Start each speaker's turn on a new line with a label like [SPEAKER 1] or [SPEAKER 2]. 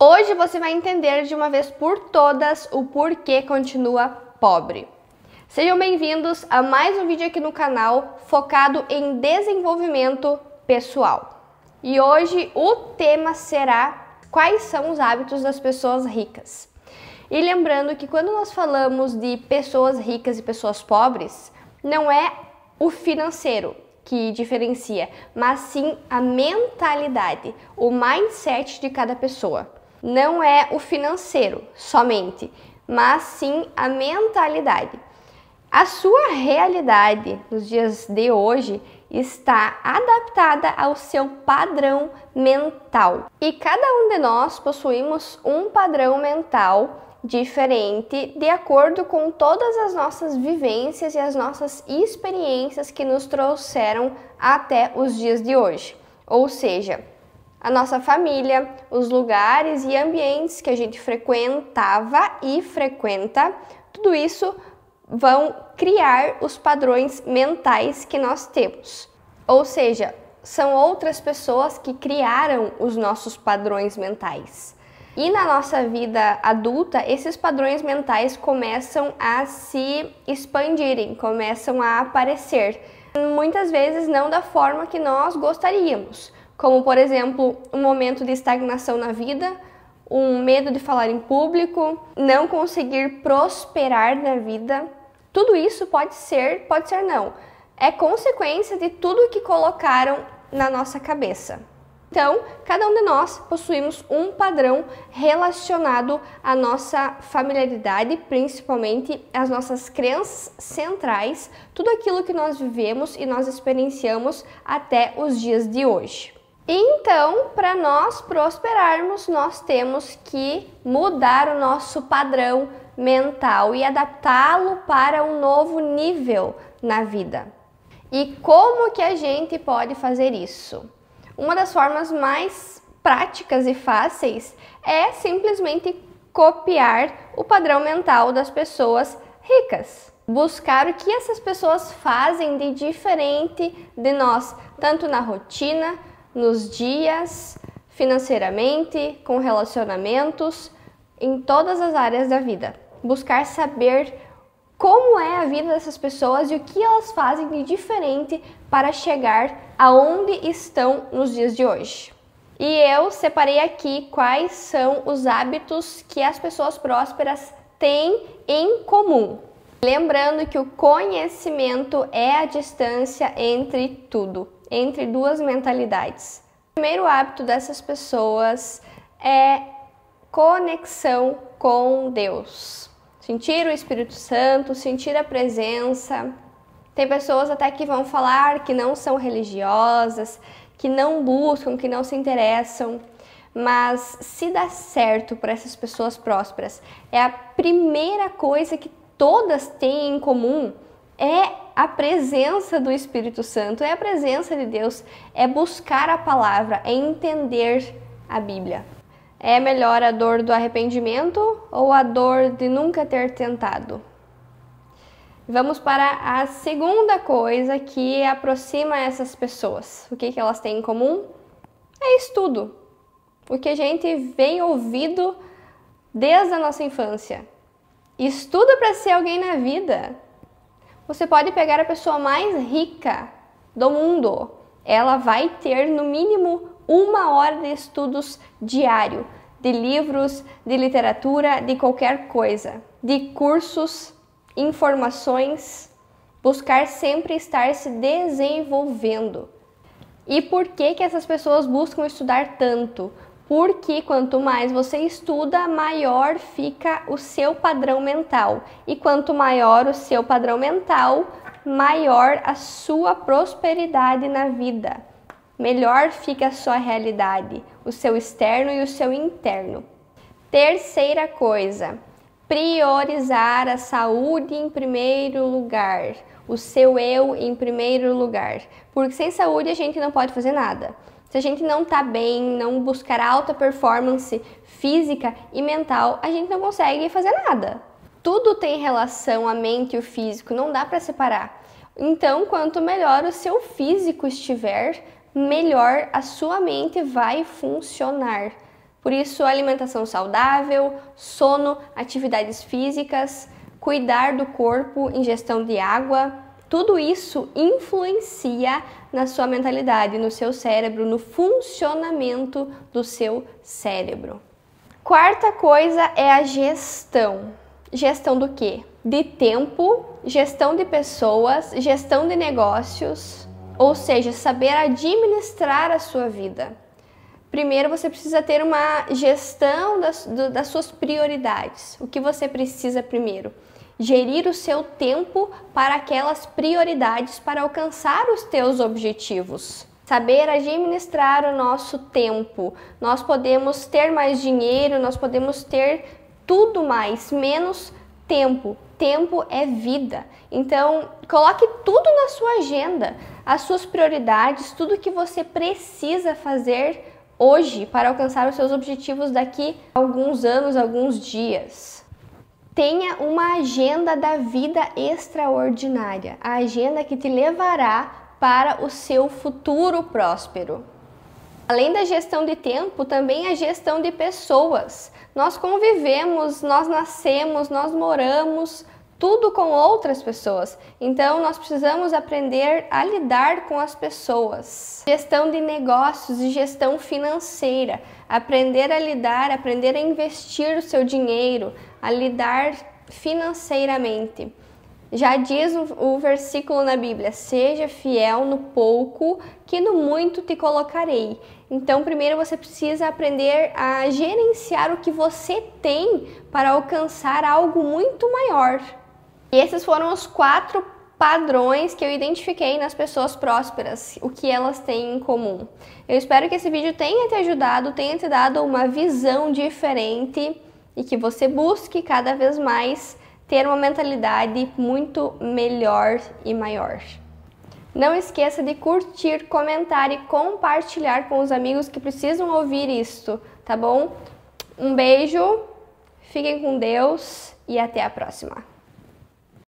[SPEAKER 1] Hoje você vai entender de uma vez por todas o porquê continua pobre. Sejam bem-vindos a mais um vídeo aqui no canal focado em desenvolvimento pessoal. E hoje o tema será quais são os hábitos das pessoas ricas. E lembrando que quando nós falamos de pessoas ricas e pessoas pobres, não é o financeiro que diferencia, mas sim a mentalidade, o mindset de cada pessoa. Não é o financeiro somente, mas sim a mentalidade. A sua realidade nos dias de hoje está adaptada ao seu padrão mental. E cada um de nós possuímos um padrão mental diferente de acordo com todas as nossas vivências e as nossas experiências que nos trouxeram até os dias de hoje. Ou seja, a nossa família, os lugares e ambientes que a gente frequentava e frequenta, tudo isso vão criar os padrões mentais que nós temos. Ou seja, são outras pessoas que criaram os nossos padrões mentais. E na nossa vida adulta, esses padrões mentais começam a se expandirem, começam a aparecer. Muitas vezes não da forma que nós gostaríamos, como por exemplo, um momento de estagnação na vida, um medo de falar em público, não conseguir prosperar na vida. Tudo isso pode ser não. É consequência de tudo que colocaram na nossa cabeça. Então, cada um de nós possuímos um padrão relacionado à nossa familiaridade, principalmente às nossas crenças centrais, tudo aquilo que nós vivemos e nós experienciamos até os dias de hoje. Então, para nós prosperarmos, nós temos que mudar o nosso padrão mental e adaptá-lo para um novo nível na vida. E como que a gente pode fazer isso? Uma das formas mais práticas e fáceis é simplesmente copiar o padrão mental das pessoas ricas. Buscar o que essas pessoas fazem de diferente de nós, tanto na rotina, nos dias, financeiramente, com relacionamentos, em todas as áreas da vida. Buscar saber como é a vida dessas pessoas e o que elas fazem de diferente para chegar aonde estão nos dias de hoje. E eu separei aqui quais são os hábitos que as pessoas prósperas têm em comum. Lembrando que o conhecimento é a distância entre tudo, entre duas mentalidades. O primeiro hábito dessas pessoas é conexão com Deus. Sentir o Espírito Santo, sentir a presença. Tem pessoas até que vão falar que não são religiosas, que não buscam, que não se interessam. Mas se dá certo para essas pessoas prósperas, é a primeira coisa que todas têm em comum, é a presença do Espírito Santo, é a presença de Deus, é buscar a palavra, é entender a Bíblia. É melhor a dor do arrependimento ou a dor de nunca ter tentado? Vamos para a segunda coisa que aproxima essas pessoas. O que elas têm em comum? É estudo. O que a gente vem ouvindo desde a nossa infância. Estuda para ser alguém na vida. Você pode pegar a pessoa mais rica do mundo. Ela vai ter no mínimo 1 hora de estudos diário, de livros, de literatura, de qualquer coisa, de cursos, informações, buscar sempre estar se desenvolvendo. E por que essas pessoas buscam estudar tanto? Porque quanto mais você estuda, maior fica o seu padrão mental. E quanto maior o seu padrão mental, maior a sua prosperidade na vida. Melhor fica a sua realidade, o seu externo e o seu interno. Terceira coisa, priorizar a saúde em primeiro lugar, o seu eu em primeiro lugar. Porque sem saúde a gente não pode fazer nada. Se a gente não tá bem, não buscar alta performance física e mental, a gente não consegue fazer nada. Tudo tem relação, a mente e o físico, não dá para separar. Então, quanto melhor o seu físico estiver, melhor a sua mente vai funcionar. Por isso, alimentação saudável, sono, atividades físicas, cuidar do corpo, ingestão de água, tudo isso influencia na sua mentalidade, no seu cérebro, no funcionamento do seu cérebro. Quarta coisa é a gestão. Gestão do quê? De tempo, gestão de pessoas, gestão de negócios, ou seja, saber administrar a sua vida. Primeiro, você precisa ter uma gestão das suas prioridades. O que você precisa primeiro? Gerir o seu tempo para aquelas prioridades para alcançar os teus objetivos. Saber administrar o nosso tempo. Nós podemos ter mais dinheiro, nós podemos ter tudo mais, menos tempo. Tempo é vida. Então, coloque tudo na sua agenda, as suas prioridades, tudo que você precisa fazer hoje para alcançar os seus objetivos daqui a alguns anos, alguns dias. Tenha uma agenda da vida extraordinária, a agenda que te levará para o seu futuro próspero. Além da gestão de tempo, também a gestão de pessoas. Nós convivemos, nós nascemos, nós moramos, tudo com outras pessoas. Então, nós precisamos aprender a lidar com as pessoas. Gestão de negócios e gestão financeira. Aprender a lidar, aprender a investir o seu dinheiro, a lidar financeiramente. Já diz o versículo na Bíblia, seja fiel no pouco, que no muito te colocarei. Então, primeiro você precisa aprender a gerenciar o que você tem para alcançar algo muito maior. E esses foram os 4 padrões que eu identifiquei nas pessoas prósperas, o que elas têm em comum. Eu espero que esse vídeo tenha te ajudado, tenha te dado uma visão diferente e que você busque cada vez mais ter uma mentalidade muito melhor e maior. Não esqueça de curtir, comentar e compartilhar com os amigos que precisam ouvir isto, tá bom? Um beijo, fiquem com Deus e até a próxima.